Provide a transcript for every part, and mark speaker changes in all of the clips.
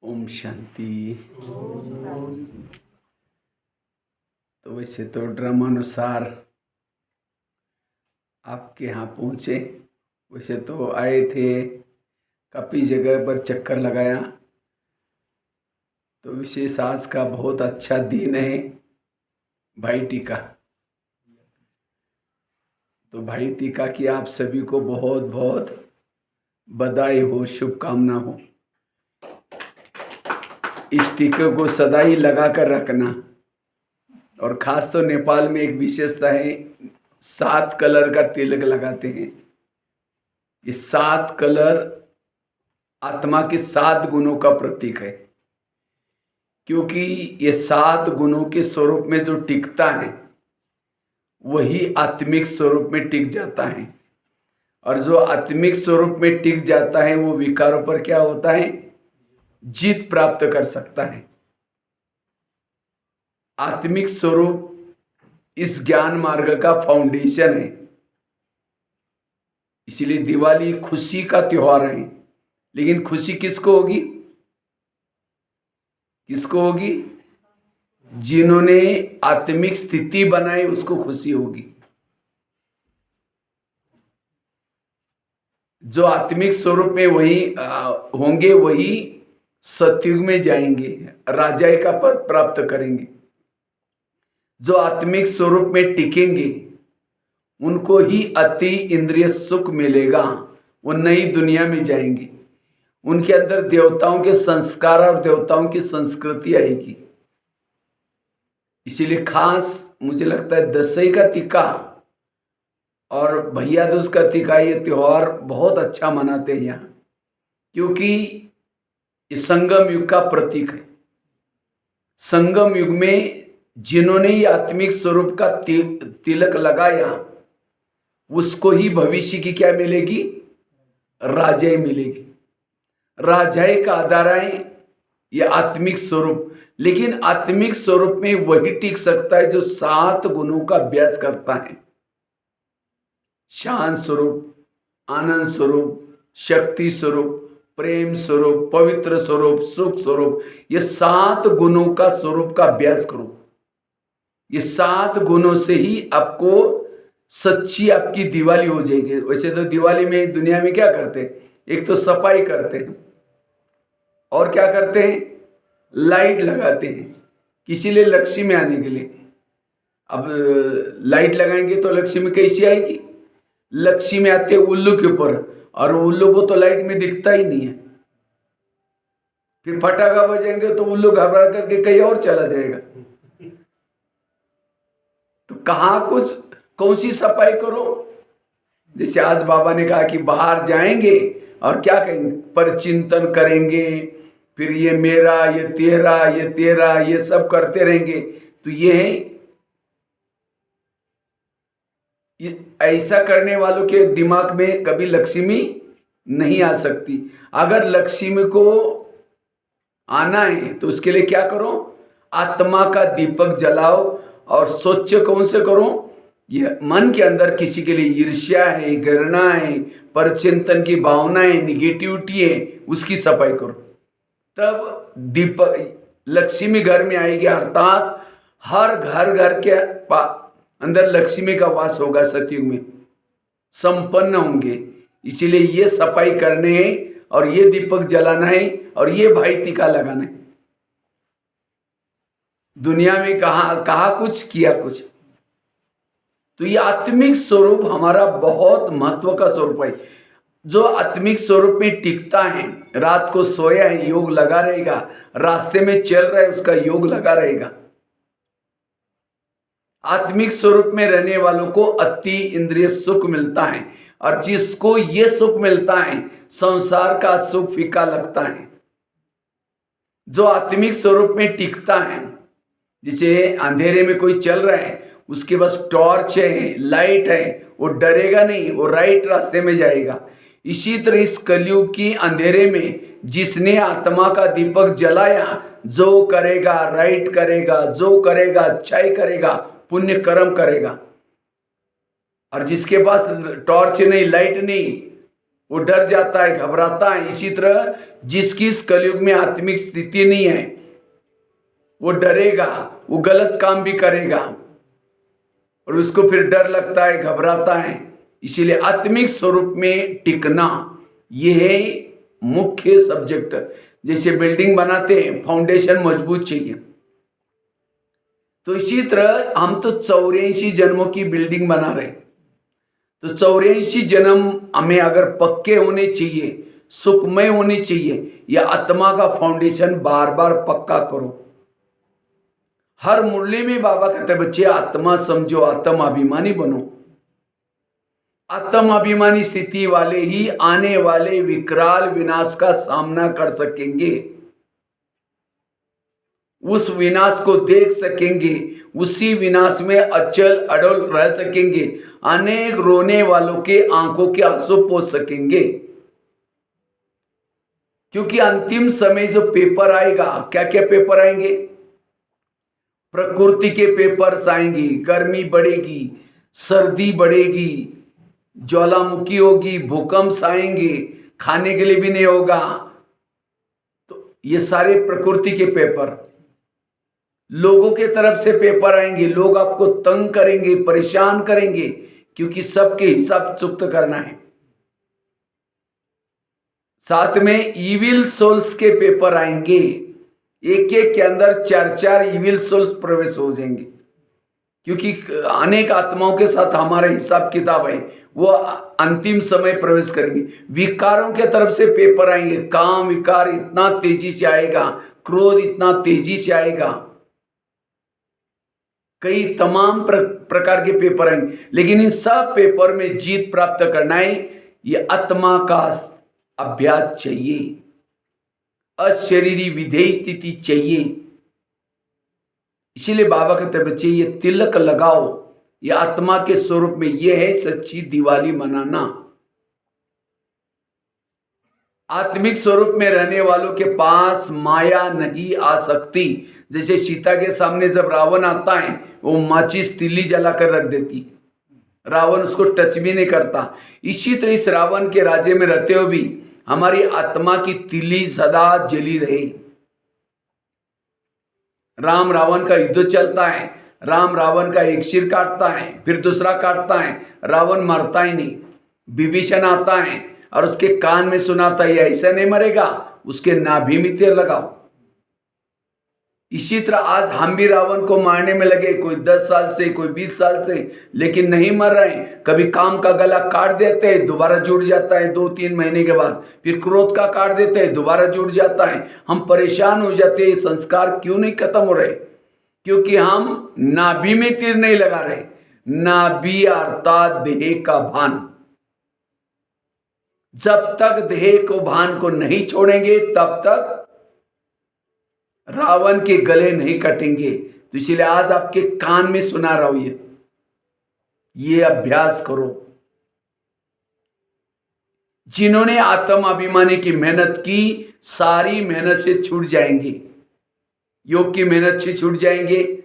Speaker 1: ओम शांति। तो वैसे तो ड्रामानुसार आपके यहाँ पहुँचे, वैसे तो आए थे, काफ़ी जगह पर चक्कर लगाया। तो विशेष आज का बहुत अच्छा दिन है, भाई टीका। तो भाई टीका की आप सभी को बहुत बहुत बधाई हो, शुभकामना हो। इस टीके को सदा ही लगा कर रखना। और खास तो नेपाल में एक विशेषता है, 7 कलर का तिलक लगाते हैं। ये 7 कलर आत्मा के 7 गुणों का प्रतीक है, क्योंकि ये 7 गुणों के स्वरूप में जो टिकता है वही आत्मिक स्वरूप में टिक जाता है। और जो आत्मिक स्वरूप में टिक जाता है वो विकारों पर क्या होता है, जीत प्राप्त कर सकता है। आत्मिक स्वरूप इस ज्ञान मार्ग का फाउंडेशन है। इसीलिए दिवाली खुशी का त्योहार है। लेकिन खुशी किसको होगी? किसको होगी? जिन्होंने आत्मिक स्थिति बनाई उसको खुशी होगी। जो आत्मिक स्वरूप में वही होंगे वही सतयुग में जाएंगे, राजाई का पद प्राप्त करेंगे। जो आत्मिक स्वरूप में टिकेंगे उनको ही अति इंद्रिय सुख मिलेगा, वो नई दुनिया में जाएंगे। उनके अंदर देवताओं के संस्कार और देवताओं की संस्कृति आएगी। इसीलिए खास मुझे लगता है दशई का टीका और भैया दूज का टीका, ये त्योहार बहुत अच्छा मनाते हैं यहाँ, क्योंकि ये संगम युग का प्रतीक है। संगम युग में जिन्होंने ये आत्मिक स्वरूप का तिलक लगाया उसको ही भविष्य की क्या मिलेगी? राजाई मिलेगी। राजाई का आधार है ये आत्मिक स्वरूप। लेकिन आत्मिक स्वरूप में वही टिक सकता है जो 7 गुणों का अभ्यास करता है। शांत स्वरूप, आनंद स्वरूप, शक्ति स्वरूप, प्रेम स्वरूप, पवित्र स्वरूप, सुख स्वरूप, ये 7 गुणों का स्वरूप का अभ्यास करो। ये 7 गुणों से ही आपको सच्ची आपकी दिवाली हो जाएगी। वैसे तो दिवाली में दुनिया में क्या करते हैं? एक तो सफाई करते हैं और क्या करते हैं? लाइट लगाते हैं, किसी लिए लक्ष्मी आने के लिए। अब लाइट लगाएंगे तो लक्ष्मी कैसी आएगी? लक्ष्मी आते उल्लू के ऊपर, और उल्लू को तो लाइट में दिखता ही नहीं है। फिर फटाखा बजाएंगे तो उल्लू घबरा करके कहीं और चला जाएगा। तो कहाँ कुछ कौन सी सफाई करो? जैसे आज बाबा ने कहा कि बाहर जाएंगे और क्या कहेंगे? पर चिंतन करेंगे, फिर ये मेरा, ये तेरा, ये तेरा, ये सब करते रहेंगे। तो ये ऐसा करने वालों के दिमाग में कभी लक्ष्मी नहीं आ सकती। अगर लक्ष्मी को आना है तो उसके लिए क्या करो? आत्मा का दीपक जलाओ और स्वच्छ कौन से करो? ये मन के अंदर किसी के लिए ईर्ष्या है, घृणा है, परचिंतन की भावना है, निगेटिविटी है, उसकी सफाई करो। तब दीपक लक्ष्मी घर में आएगी। अर्थात हर घर के अंदर लक्ष्मी का वास होगा। सतयुग में संपन्न होंगे। इसीलिए ये सफाई करने है और ये दीपक जलाना है और ये भाई टीका लगाना है। दुनिया में कहा कुछ, किया कुछ। तो ये आत्मिक स्वरूप हमारा बहुत महत्व का स्वरूप है। जो आत्मिक स्वरूप में टिकता है, रात को सोया है योग लगा रहेगा, रास्ते में चल रहा है उसका योग लगा रहेगा। आत्मिक स्वरूप में रहने वालों को अति इंद्रिय सुख मिलता है, और जिसको ये सुख मिलता है संसार का सुख फीका लगता है। जो आत्मिक स्वरूप में टिकता है, जिसे अंधेरे में कोई चल रहा है उसके पास टॉर्च है, लाइट है, वो डरेगा नहीं, वो राइट रास्ते में जाएगा। इसी तरह इस कलयुग की अंधेरे में जिसने आत्मा का दीपक जलाया, जो करेगा राइट करेगा, जो करेगा अच्छाई करेगा, पुण्य कर्म करेगा। और जिसके पास टॉर्च नहीं, लाइट नहीं, वो डर जाता है, घबराता है। इसी तरह जिसकी इस कलयुग में आत्मिक स्थिति नहीं है, वो डरेगा, वो गलत काम भी करेगा और उसको फिर डर लगता है, घबराता है। इसीलिए आत्मिक स्वरूप में टिकना यह है मुख्य सब्जेक्ट। जैसे बिल्डिंग बनाते हैं, फाउंडेशन मजबूत चाहिए, तो इसी तरह हम तो 84 जन्मों की बिल्डिंग बना रहे हैं। तो 84 जन्म हमें अगर पक्के होने चाहिए, सुखमय होने चाहिए, या आत्मा का फाउंडेशन बार बार पक्का करो। हर मुरली में बाबा कहते बच्चे आत्मा समझो, आत्म अभिमानी बनो। आत्म अभिमानी स्थिति वाले ही आने वाले विकराल विनाश का सामना कर सकेंगे, उस विनाश को देख सकेंगे, उसी विनाश में अचल अडल रह सकेंगे, अनेक रोने वालों के आंखों के आंसू पोंछ सकेंगे। क्योंकि अंतिम समय जो पेपर आएगा, क्या क्या पेपर आएंगे? प्रकृति के पेपर्स आएंगे, गर्मी बढ़ेगी, सर्दी बढ़ेगी, ज्वालामुखी होगी, भूकंप आएंगे, खाने के लिए भी नहीं होगा। तो ये सारे प्रकृति के पेपर, लोगों के तरफ से पेपर आएंगे, लोग आपको तंग करेंगे, परेशान करेंगे, क्योंकि सबके हिसाब चुक्त करना है। साथ में इविल सोल्स के पेपर आएंगे, एक एक के अंदर 4-4 इविल सोल्स प्रवेश हो जाएंगे, क्योंकि अनेक आत्माओं के साथ हमारा हिसाब किताब है, वो अंतिम समय प्रवेश करेंगे। विकारों के तरफ से पेपर आएंगे, काम विकार इतना तेजी से आएगा, क्रोध इतना तेजी से आएगा, कई तमाम प्रकार के पेपर आएंगे। लेकिन इन सब पेपर में जीत प्राप्त करना है, ये आत्मा का अभ्यास चाहिए, अशरीरी विधेय स्थिति चाहिए। इसीलिए बाबा कहते बच्चे ये तिलक लगाओ, ये आत्मा के स्वरूप में ये है सच्ची दिवाली मनाना। आत्मिक स्वरूप में रहने वालों के पास माया नहीं आ सकती। जैसे सीता के सामने जब रावण आता है, वो माचिस तिल्ली जलाकर रख देती, रावण उसको टच भी नहीं करता। इसी तरह इस रावण के राज्य में रहते हुए भी हमारी आत्मा की तिल्ली सदा जली रहे। राम रावण का युद्ध चलता है, राम रावण का एक सिर काटता है, फिर दूसरा काटता है, रावण मरता ही नहीं। विभीषण आता है और उसके कान में सुनाता है ऐसा नहीं मरेगा, उसके नाभि में तीर लगाओ। इसी तरह आज हम भी रावण को मारने में लगे, कोई 10 साल से, कोई 20 साल से, लेकिन नहीं मर रहे हैं। कभी काम का गला काट देते हैं, दोबारा जुड़ जाता है 2-3 महीने के बाद, फिर क्रोध का काट देते हैं, दोबारा जुड़ जाता है। हम परेशान हो जाते हैं, संस्कार क्यों नहीं खत्म हो रहे? क्योंकि हम नाभि में तीर नहीं लगा रहे। नाभि अर्थात देह का भान, जब तक देह को भान को नहीं छोड़ेंगे तब तक रावण के गले नहीं कटेंगे। तो इसलिए आज आपके कान में सुना रहा हूं, ये अभ्यास करो। जिन्होंने आत्म अभिमानी की मेहनत की, सारी मेहनत से छूट जाएंगे, योग की मेहनत से छूट जाएंगे,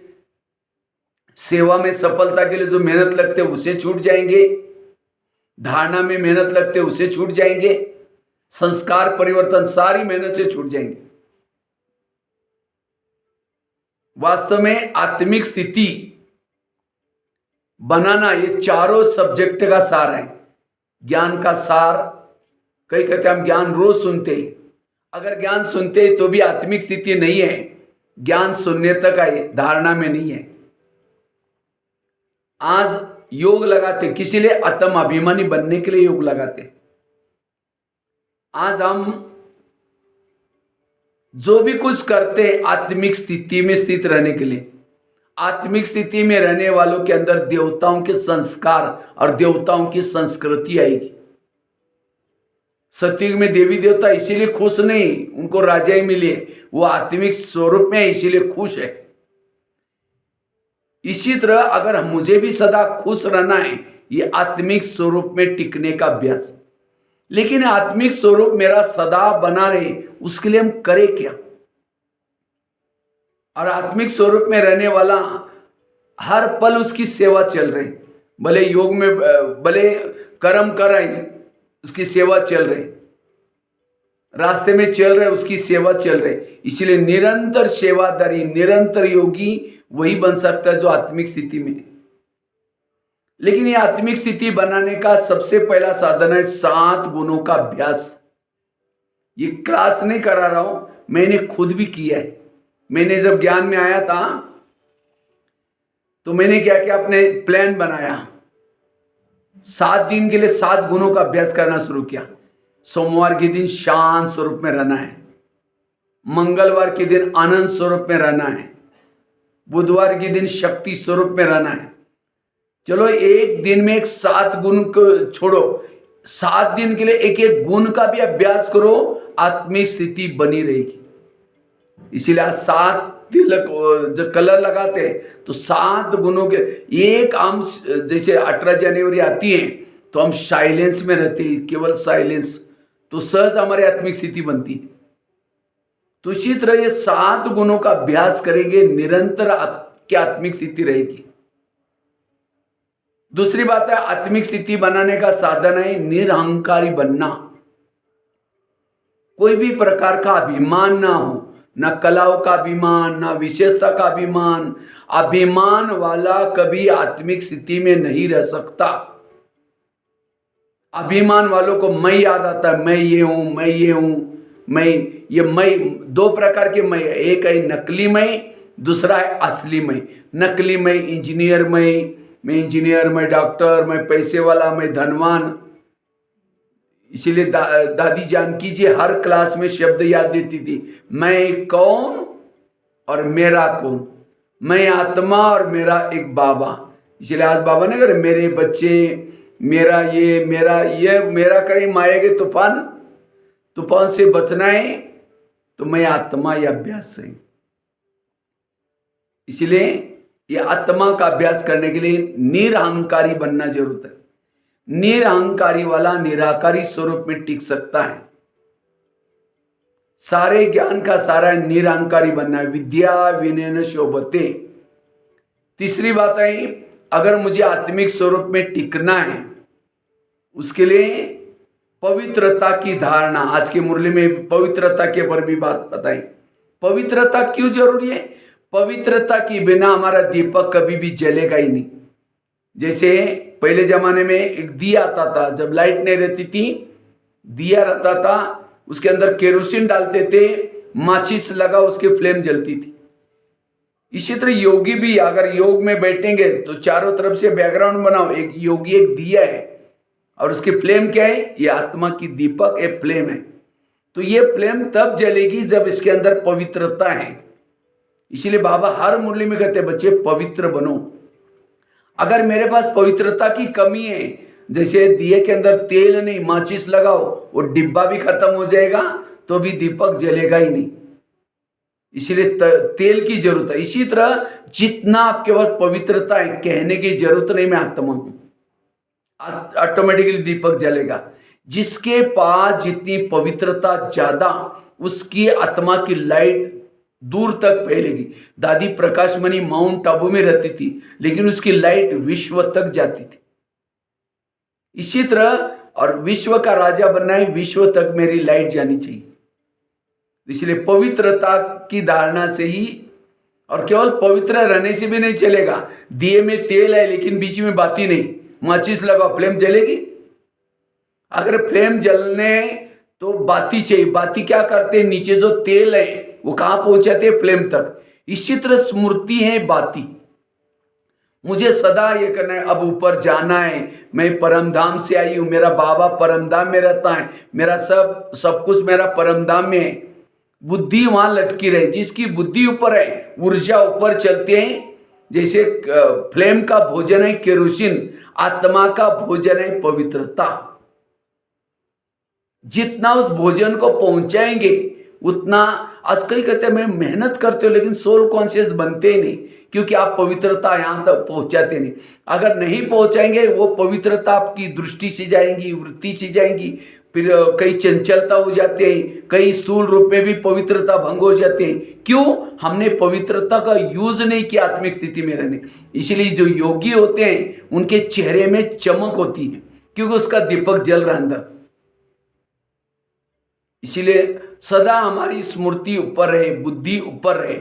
Speaker 1: सेवा में सफलता के लिए जो मेहनत लगते उसे छूट जाएंगे, धारणा में मेहनत लगते उसे छूट जाएंगे, संस्कार परिवर्तन सारी मेहनत से छूट जाएंगे। वास्तव में आत्मिक स्थिति बनाना ये चारों सब्जेक्ट का सार है, ज्ञान का सार। कई कहते हैं हम ज्ञान रोज सुनते हैं, अगर ज्ञान सुनते हैं तो भी आत्मिक स्थिति नहीं है, ज्ञान सुनने तक है, धारणा में नहीं है। आज योग लगाते किसी लिए, आत्म अभिमानी बनने के लिए योग लगाते। आज हम जो भी कुछ करते आत्मिक स्थिति में स्थित रहने के लिए। आत्मिक स्थिति में रहने वालों के अंदर देवताओं के संस्कार और देवताओं की संस्कृति आएगी। सतयुग में देवी देवता इसीलिए खुश नहीं, उनको राजा ही मिले, वो आत्मिक स्वरूप में इसीलिए खुश है। इसी तरह अगर मुझे भी सदा खुश रहना है, ये आत्मिक स्वरूप में टिकने का अभ्यास। लेकिन आत्मिक स्वरूप मेरा सदा बना रहे, उसके लिए हम करें क्या? और आत्मिक स्वरूप में रहने वाला हर पल उसकी सेवा चल रही, भले योग में, भले कर्म कर रहे, उसकी सेवा चल रही, रास्ते में चल रहे उसकी सेवा चल रही। इसलिए निरंतर सेवादारी, निरंतर योगी वही बन सकता है जो आत्मिक स्थिति में है। लेकिन ये आत्मिक स्थिति बनाने का सबसे पहला साधन है 7 गुणों का अभ्यास। ये क्लास नहीं करा रहा हूं, मैंने खुद भी किया है। मैंने जब ज्ञान में आया था तो मैंने क्या किया, अपने प्लान बनाया, 7 दिन के लिए 7 गुणों का अभ्यास करना शुरू किया। सोमवार के दिन शांत स्वरूप में रहना है, मंगलवार के दिन आनंद स्वरूप में रहना है, बुधवार के दिन शक्ति स्वरूप में रहना है। चलो एक दिन में 7 गुण को छोड़ो, 7 दिन के लिए एक एक गुण का भी अभ्यास करो, आत्मिक स्थिति बनी रहेगी। इसीलिए आज 7 तिलक जो कलर लगाते हैं तो 7 गुणों के एक हम, जैसे 18 जनवरी आती है तो हम साइलेंस में रहते हैं, केवल साइलेंस, तो सहज हमारी आत्मिक स्थिति बनती है। तो इसी तरह ये 7 गुणों का अभ्यास करेंगे, निरंतर आपकी आत्मिक स्थिति रहेगी। दूसरी बात है, आत्मिक स्थिति बनाने का साधन है निरहंकारी बनना। कोई भी प्रकार का अभिमान ना हो, ना कलाओं का अभिमान, ना विशेषता का अभिमान। अभिमान वाला कभी आत्मिक स्थिति में नहीं रह सकता। अभिमान वालों को मैं याद आता है, मैं ये हूं, मैं ये हूं, मैं 2 प्रकार के मैं, एक है नकली मैं, दूसरा है असली मैं। नकली मैं इंजीनियर, मैं इंजीनियर, मैं डॉक्टर, मैं पैसे वाला, मैं धनवान। इसीलिए दादी जानकी जी हर क्लास में शब्द याद देती थी, मैं कौन और मेरा कौन, मैं आत्मा और मेरा एक बाबा। इसीलिए आज बाबा ने करे मेरे बच्चे, मेरा ये मेरा करे माया के तूफान से बचना है तो मैं आत्मा या अभ्यास है। इसलिए ये आत्मा का अभ्यास करने के लिए निरहंकारी बनना जरूरत है। निरहंकारी वाला निराकारी स्वरूप में टिक सकता है। सारे ज्ञान का सारा निरहंकारी बनना है। विद्या विनयन शोभते। तीसरी बात है, अगर मुझे आत्मिक स्वरूप में टिकना है उसके लिए पवित्रता की धारणा। आज के मुरली में पवित्रता के पर भी बात बताई। पवित्रता क्यों जरूरी है? पवित्रता के बिना हमारा दीपक कभी भी जलेगा ही नहीं। जैसे पहले जमाने में एक दिया आता था, जब लाइट नहीं रहती थी, दिया रहता था, उसके अंदर केरोसिन डालते थे, माचिस लगा उसकी फ्लेम जलती थी। इसी तरह योगी भी अगर योग में बैठेंगे तो चारों तरफ से बैकग्राउंड बनाओ, एक योगी एक दिया है और उसकी फ्लेम क्या है? ये आत्मा की दीपक एक फ्लेम है। तो ये फ्लेम तब जलेगी जब इसके अंदर पवित्रता है। इसीलिए बाबा हर मुरली में कहते हैं बच्चे पवित्र बनो। अगर मेरे पास पवित्रता की कमी है, जैसे दिए के अंदर तेल नहीं, माचिस लगाओ, वो डिब्बा भी खत्म हो जाएगा तो भी दीपक जलेगा ही नहीं। इसीलिए तेल की जरूरत है। इसी तरह जितना आपके पास पवित्रता है, कहने की जरूरत नहीं मैं आत्मा हूं, ऑटोमेटिकली दीपक जलेगा। जिसके पास जितनी पवित्रता ज्यादा, उसकी आत्मा की लाइट दूर तक फैलेगी। दादी प्रकाशमणि माउंट आबू में रहती थी, लेकिन उसकी लाइट विश्व तक जाती थी। इसी तरह और विश्व का राजा बनना है, विश्व तक मेरी लाइट जानी चाहिए। इसलिए पवित्रता की धारणा से ही, और केवल पवित्र रहने से भी नहीं चलेगा। दिए में तेल है लेकिन बीच में बाती नहीं, माचिस लगाओ, फ्लेम जलेगी? अगर फ्लेम जलने तो बाती चाहिए। बाती क्या करते हैं? नीचे जो तेल है वो कहां पहुंचाते हैं? फ्लेम तक। इसी तरह स्मृति है बाती। मुझे सदा ये करना है, अब ऊपर जाना है, मैं परम धाम से आई हूं, मेरा बाबा परम धाम में रहता है, मेरा सब कुछ मेरा परम धाम में है। बुद्धि वहां लटकी रहे। जिसकी बुद्धि ऊपर है, ऊर्जा ऊपर चलते हैं। जैसे फ्लेम का भोजन है केरोसिन, आत्मा का भोजन है पवित्रता। जितना उस भोजन को पहुंचाएंगे उतना, आज कई कहते हैं मैं मेहनत करते हो लेकिन सोल कॉन्शियस बनते ही नहीं, क्योंकि आप पवित्रता यहां तक पहुंचाते नहीं। अगर नहीं पहुंचाएंगे वो पवित्रता आपकी दृष्टि से जाएंगी, वृत्ति से जाएंगी, फिर कई चंचलता हो जाते हैं, कई स्थूल रूप में भी पवित्रता भंग हो जाते हैं। क्यों? हमने पवित्रता का यूज नहीं किया आत्मिक स्थिति में रहने। इसलिए जो योगी होते हैं उनके चेहरे में चमक होती है, क्योंकि उसका दीपक जल रहा अंदर। इसीलिए सदा हमारी स्मृति ऊपर रहे, बुद्धि ऊपर रहे।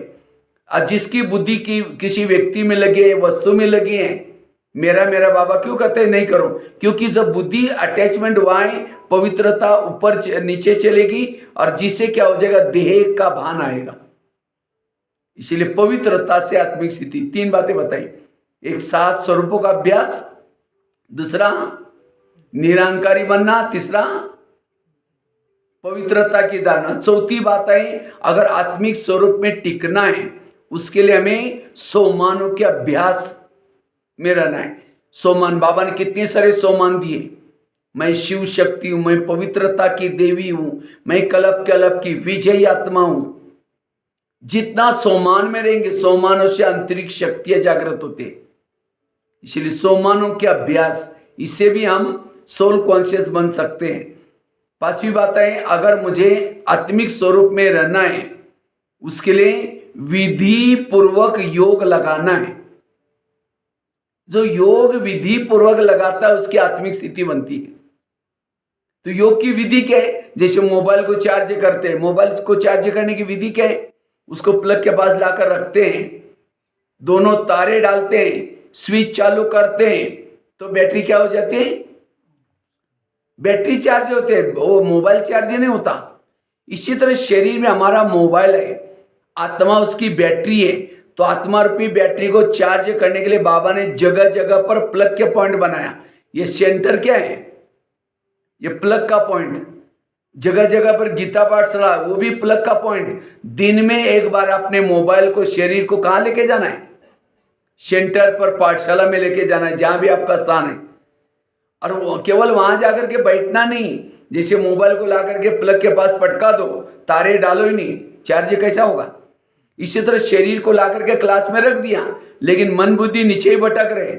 Speaker 1: और जिसकी बुद्धि की किसी व्यक्ति में लगी है, वस्तु में लगी है, मेरा मेरा बाबा क्यों कहते हैं नहीं करो? क्योंकि जब बुद्धि अटैचमेंट वहाँ है, पवित्रता ऊपर नीचे चलेगी और जिससे क्या हो जाएगा, देह का भान आएगा। इसीलिए पवित्रता से आत्मिक स्थिति, 3 बातें बताई। एक 7 स्वरूपों का अभ्यास, दूसरा निरंकारी बनना, तीसरा पवित्रता की धारणा, चौथी बात है अगर आत्मिक स्वरूप में टिकना है उसके लिए हमें सोमानों के अभ्यास में रहना है। सोमान, बाबा ने कितने सारे सोमान दिए। मैं शिव शक्ति हूं, मैं पवित्रता की देवी हूं, मैं कल्प कल्प की विजयी आत्मा हूं। जितना सोमान में रहेंगे, सोमानों से अंतरिक्ष शक्तियां जागृत होते। इसलिए सोमानों के अभ्यास, इससे भी हम सोल कॉन्शियस बन सकते हैं। 5वीं बात है अगर मुझे आत्मिक स्वरूप में रहना है उसके लिए विधि पूर्वक योग लगाना है। जो योग विधि पूर्वक लगाता है उसकी आत्मिक स्थिति बनती है। तो योग की विधि क्या है? जैसे मोबाइल को चार्ज करते हैं, मोबाइल को चार्ज करने की विधि क्या है? उसको प्लग के पास लाकर रखते हैं, दोनों तारे डालते हैं, स्विच चालू करते हैं, तो बैटरी क्या हो जाती है? बैटरी चार्ज होते हैं, वो मोबाइल चार्ज नहीं होता। इसी तरह शरीर में हमारा मोबाइल है, आत्मा उसकी बैटरी है। तो आत्मा रूपी बैटरी को चार्ज करने के लिए बाबा ने जगह जगह पर प्लग के पॉइंट बनाया। ये सेंटर क्या है? ये प्लग का पॉइंट। जगह जगह पर गीता पाठशाला, वो भी प्लग का पॉइंट। दिन में एक बार अपने मोबाइल को, शरीर को कहाँ लेके जाना है? सेंटर पर, पाठशाला में लेके जाना है, जहां भी आपका स्थान है। और वो केवल वहां जाकर के बैठना नहीं, जैसे मोबाइल को ला करके प्लग के पास पटका दो, तारे डालो ही नहीं, चार्ज कैसा होगा? इसी तरह शरीर को ला करके क्लास में रख दिया, लेकिन मन बुद्धि नीचे ही भटक रहे,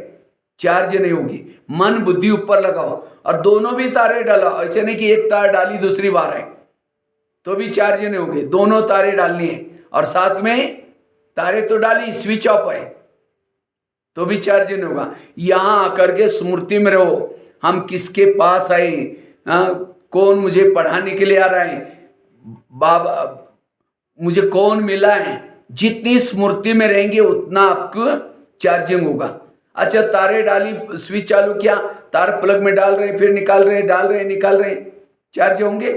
Speaker 1: चार्ज नहीं होगी। मन बुद्धि ऊपर लगाओ और दोनों भी तारे डालो। ऐसे नहीं कि एक तार डाली दूसरी बार है तो भी चार्ज नहीं होगी, दोनों तारे डालनी है। और साथ में तारे तो डाली, स्विच ऑफ है तो भी चार्ज नहीं होगा। यहां आकर के स्मृति में रहो, हम किसके पास आए, कौन मुझे पढ़ाने के लिए आ रहा है, बाबा मुझे कौन मिला है। जितनी स्मृति में रहेंगे उतना आपको चार्जिंग होगा। अच्छा, तारे डाली, स्विच चालू किया, तार प्लग में डाल रहे, फिर निकाल रहे, डाल रहे, निकाल रहे, चार्ज होंगे।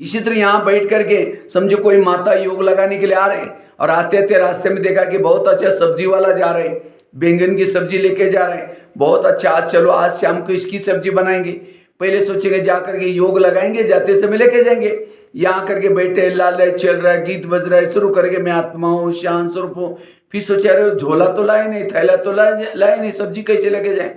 Speaker 1: इसी तरह यहां बैठ करके समझो कोई माता योग लगाने के लिए आ रहे और आते आते रास्ते में देखा कि बहुत अच्छा सब्जी वाला जा रहे, बैंगन की सब्जी लेके जा रहे हैं, बहुत अच्छा, आज चलो आज शाम को इसकी सब्जी बनाएंगे। पहले सोचेंगे जा करके योग लगाएंगे, जाते समय लेके जाएंगे। यहाँ करके बैठे, लाल लाइट चल रहा है, गीत बज रहा है, शुरू करके मैं आत्मा हूँ, शांत स्वरूप हूँ। फिर सोचा रहे झोला तो लाए नहीं, थैला तो लाए नहीं, सब्जी कैसे लेके जाए?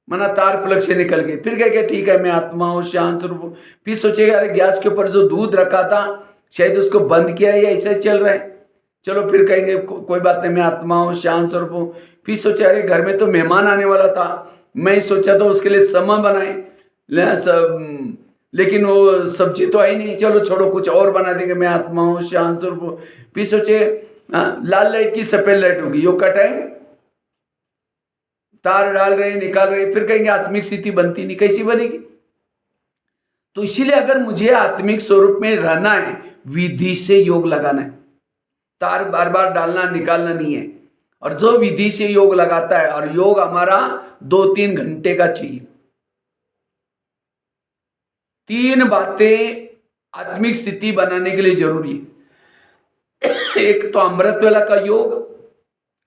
Speaker 1: मना तार प्लग से निकल गए। फिर कह के ठीक है मैं आत्मा हूँ, शांत स्वरूप हूँ। फिर सोचेगा अरे गैस के ऊपर जो दूध रखा था शायद उसको बंद किया है या ऐसा चल रहा है, चलो फिर कहेंगे कोई बात नहीं मैं आत्मा हूँ, शांत स्वरूप हूँ। फिर सोचा अरे घर में तो मेहमान आने वाला था, मैं सोचा तो उसके लिए समय बनाए, लेकिन वो सब्जी तो आई नहीं, चलो छोड़ो कुछ और बना देंगे, मैं आत्मा हूँ, शांत स्वरूप हूँ। फिर सोचे लाल लाइट की सफेद लाइट होगी, योग का टाइम, तार डाल रहे, निकाल रहे, फिर कहेंगे आत्मिक स्थिति बनती नहीं, कैसी बनेगी? तो इसीलिए अगर मुझे आत्मिक स्वरूप में रहना है, विधि से योग लगाना है, तार बार बार डालना निकालना नहीं है। और जो विधि से योग लगाता है, और योग हमारा 2-3 घंटे का चाहिए। 3 बातें आत्मिक स्थिति बनाने के लिए जरूरी है। एक तो अमृत वेला का योग,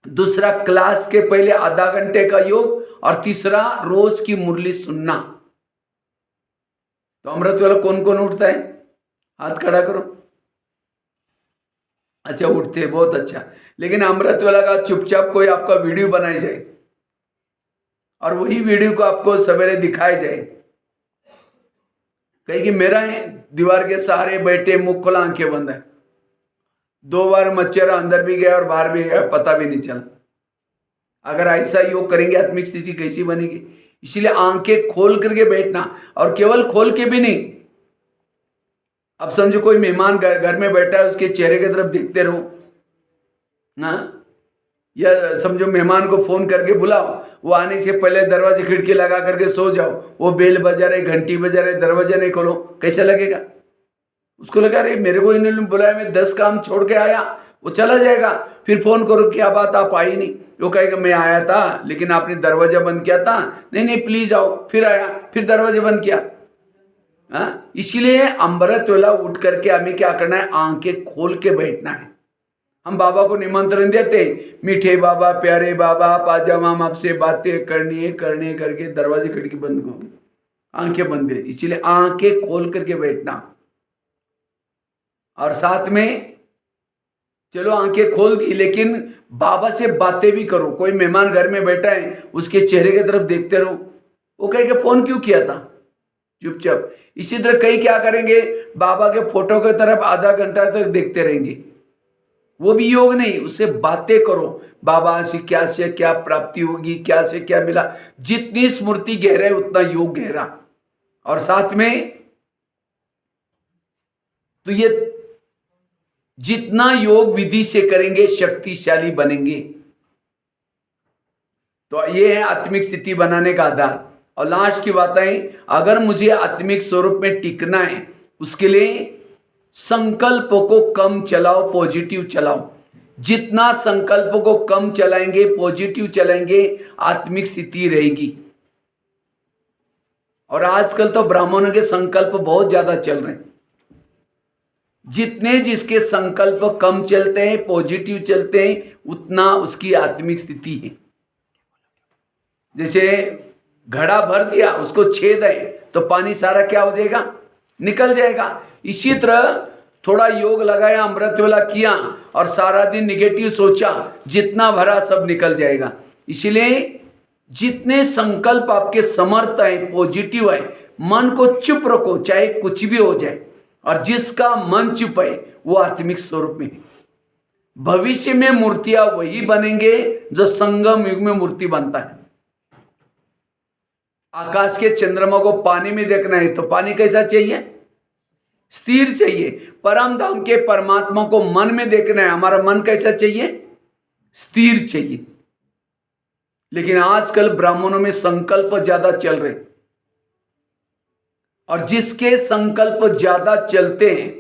Speaker 1: दूसरा क्लास के पहले आधा घंटे का योग, और तीसरा रोज की मुरली सुनना। तो अमृत वेला कौन कौन उठता है? हाथ खड़ा करो। अच्छा उठते, बहुत अच्छा। लेकिन अमृत वेला का चुपचाप कोई आपका वीडियो बनाई जाए और वही वीडियो को आपको सवेरे दिखाया जाए, कहीं कि मेरा है दीवार के सहारे बैठे, मुख खुला, आंखें बंद है, 2 बार मच्छर अंदर भी गया और बाहर भी गया, पता भी नहीं चला। अगर ऐसा योग करेंगे आत्मिक स्थिति कैसी बनेगी? इसीलिए आंखें खोल करके बैठना, और केवल खोल के भी नहीं। अब समझो कोई मेहमान घर में बैठा है, उसके चेहरे की तरफ देखते रहो, हाँ, या समझो मेहमान को फोन करके बुलाओ, वो आने से पहले दरवाजे खिड़की लगा करके सो जाओ, वो बेल बजा रहे, घंटी बजा रहे, दरवाजा नहीं खोलो, कैसा लगेगा? उसको लगा अरे मेरे को इन्होंने बुलाया, मैं 10 काम छोड़ के आया, वो चला जाएगा। फिर फोन करो क्या बात आप आई नहीं, वो कहेगा मैं आया था लेकिन आपने दरवाजा बंद किया था, नहीं नहीं प्लीज आओ, फिर आया, फिर दरवाजा बंद किया। इसीलिए अमृत वेला उठ करके हमें क्या करना है, आंखें खोल के बैठना है। हम बाबा को निमंत्रण देते, मीठे बाबा, प्यारे बाबा, आप आ जाओ, हम आपसे बातें करनी करके दरवाजे खिड़की बंद होगी, आंखें बंद है। इसीलिए आंखें खोल करके बैठना। और साथ में चलो आंखें खोल दी, लेकिन बाबा से बातें भी करो। कोई मेहमान घर में बैठा है, उसके चेहरे की तरफ देखते रहो, वो कहेगा फोन क्यों किया था, चुपचाप। इसी तरह कई क्या करेंगे, बाबा के फोटो की तरफ आधा घंटा तक देखते रहेंगे, वो भी योग नहीं। उससे बातें करो, बाबा से क्या प्राप्ति होगी, क्या से क्या मिला। जितनी स्मृति गहरा है उतना योग गहरा। और साथ में तो ये जितना योग विधि से करेंगे शक्तिशाली बनेंगे। तो ये है आत्मिक स्थिति बनाने का आधार। और लास्ट की बात है, अगर मुझे आत्मिक स्वरूप में टिकना है, उसके लिए संकल्प को कम चलाओ, पॉजिटिव चलाओ। जितना संकल्प को कम चलाएंगे, पॉजिटिव चलाएंगे, आत्मिक स्थिति रहेगी। और आजकल तो ब्राह्मणों के संकल्प बहुत ज्यादा चल रहे हैं। जितने जिसके संकल्प कम चलते हैं, पॉजिटिव चलते हैं, उतना उसकी आत्मिक स्थिति है। जैसे घड़ा भर दिया, उसको छेद है तो पानी सारा क्या हो जाएगा, निकल जाएगा। इसी तरह थोड़ा योग लगाया, अमृत वेला किया और सारा दिन निगेटिव सोचा, जितना भरा सब निकल जाएगा। इसीलिए जितने संकल्प आपके समर्थ है, पॉजिटिव है, मन को चुप रखो, चाहे कुछ भी हो जाए। और जिसका मन चुप है वो आत्मिक स्वरूप में है। भविष्य में मूर्तियां वही बनेंगे जो संगम युग में मूर्ति बनता है। आकाश के चंद्रमा को पानी में देखना है तो पानी कैसा चाहिए, स्थिर चाहिए। परम धाम के परमात्मा को मन में देखना है, हमारा मन कैसा चाहिए, स्थिर चाहिए। लेकिन आजकल ब्राह्मणों में संकल्प ज्यादा चल रहे, और जिसके संकल्प ज्यादा चलते हैं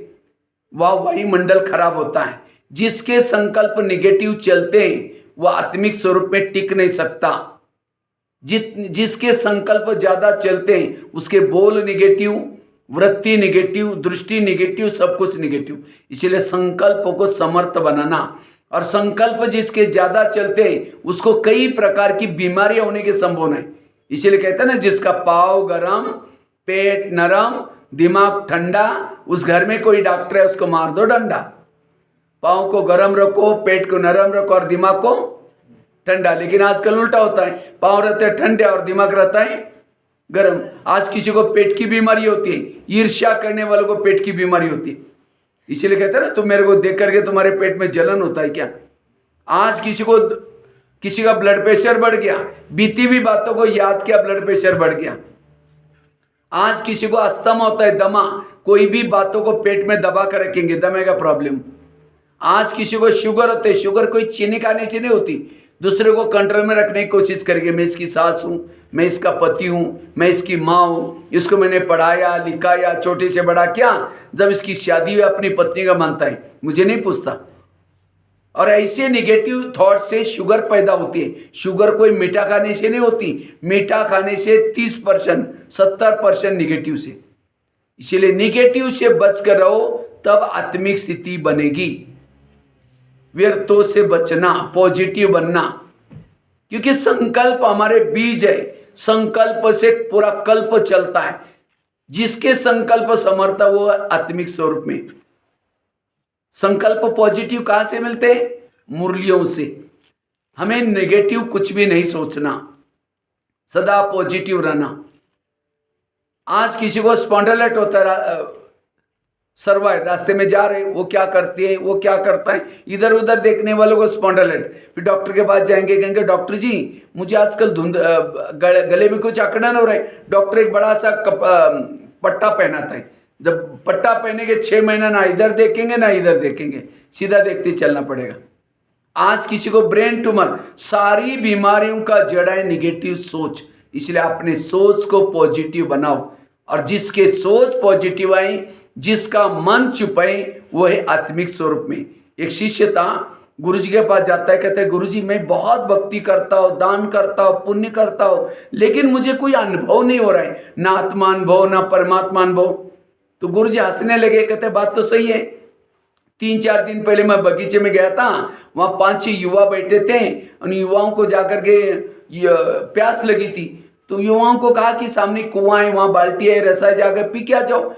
Speaker 1: वह वही मंडल खराब होता है। जिसके संकल्प निगेटिव चलते हैं वह आत्मिक स्वरूप में टिक नहीं सकता। जिसके संकल्प ज्यादा चलते हैं उसके बोल निगेटिव, वृत्ति निगेटिव, दृष्टि निगेटिव, सब कुछ निगेटिव। इसलिए संकल्प को समर्थ बनाना। और संकल्प जिसके ज्यादा चलते हैं उसको कई प्रकार की बीमारियां होने की संभावना है। इसलिए कहते हैं ना, जिसका पाँव गरम, पेट नरम, दिमाग ठंडा, उस घर में कोई डॉक्टर है उसको मार दो डंडा। पाँव को गरम रखो, पेट को नरम रखो और दिमाग को ठंडा। लेकिन आजकल उल्टा होता है, पाँव रहते हैं ठंडे और दिमाग रहता है गरम। आज किसी को पेट की बीमारी होती है, ईर्ष्या करने वालों को पेट की बीमारी होती है। इसीलिए कहते हैं ना, तुम मेरे को देख करके तुम्हारे पेट में जलन होता है क्या। आज किसी का ब्लड प्रेशर बढ़ गया, बीती हुई बातों को याद किया, ब्लड प्रेशर बढ़ गया। आज किसी को अस्थमा होता है, दमा, कोई भी बातों को पेट में दबा कर रखेंगे, दमे का प्रॉब्लम। आज किसी को शुगर होते है, शुगर कोई चीनी खाने से नहीं होती, दूसरे को कंट्रोल में रखने की कोशिश करेंगे। मैं इसकी सास हूँ, मैं इसका पति हूँ, मैं इसकी माँ हूँ, इसको मैंने पढ़ाया लिखाया, छोटे से बड़ा किया। जब इसकी शादी हुई अपनी पत्नी का मानता है, मुझे नहीं पूछता। और ऐसे निगेटिव थॉट से शुगर पैदा होती है। शुगर कोई मीठा खाने से नहीं होती, मीठा खाने से 30%, 70% निगेटिव से। इसलिए निगेटिव से बचकर रहो, तब आत्मिक स्थिति बनेगी। व्यर्थों से बचना, पॉजिटिव बनना, क्योंकि संकल्प हमारे बीज है। संकल्प से पूरा कल्प चलता है। जिसके संकल्प समर्थ वो आत्मिक स्वरूप में। संकल्प पॉजिटिव कहां से मिलते हैं, मुरलियों से। हमें नेगेटिव कुछ भी नहीं सोचना, सदा पॉजिटिव रहना। आज किसी को स्पॉन्डिलाइट होता है, सर्वाइव, रास्ते में जा रहे, वो क्या करते हैं, वो क्या करता है, इधर उधर देखने वालों को स्पॉन्डिलाइट। फिर डॉक्टर के पास जाएंगे, कहेंगे डॉक्टर जी मुझे आजकल गले में कुछ अकड़न हो रहा है। डॉक्टर एक बड़ा सा पट्टा पहनाता है। जब पट्टा पहने के 6 महीना ना इधर देखेंगे ना इधर देखेंगे, सीधा देखते चलना पड़ेगा। आज किसी को ब्रेन ट्यूमर, सारी बीमारियों का जड़ है निगेटिव सोच। इसलिए अपने सोच को पॉजिटिव बनाओ, और जिसके सोच पॉजिटिव आई, जिसका मन चुप है, वो है आत्मिक स्वरूप में। एक शिष्य था, गुरु जी के पास जाता है, कहते हैं गुरु जी मैं बहुत भक्ति करता हूँ, दान करता हूँ, पुण्य करता हूँ, लेकिन मुझे कोई अनुभव नहीं हो रहा है, ना आत्मा अनुभव ना परमात्मा अनुभव। तो गुरु जी हंसने लगे, कहते बात तो सही है। 3-4 दिन पहले मैं बगीचे में गया था, वहाँ 5-6 युवा बैठे थे, उन युवाओं को जाकर के प्यास लगी थी, तो युवाओं को कहा कि सामने कुआं है, वहाँ बाल्टी है, रसा है, जाकर पी के आ जाओ।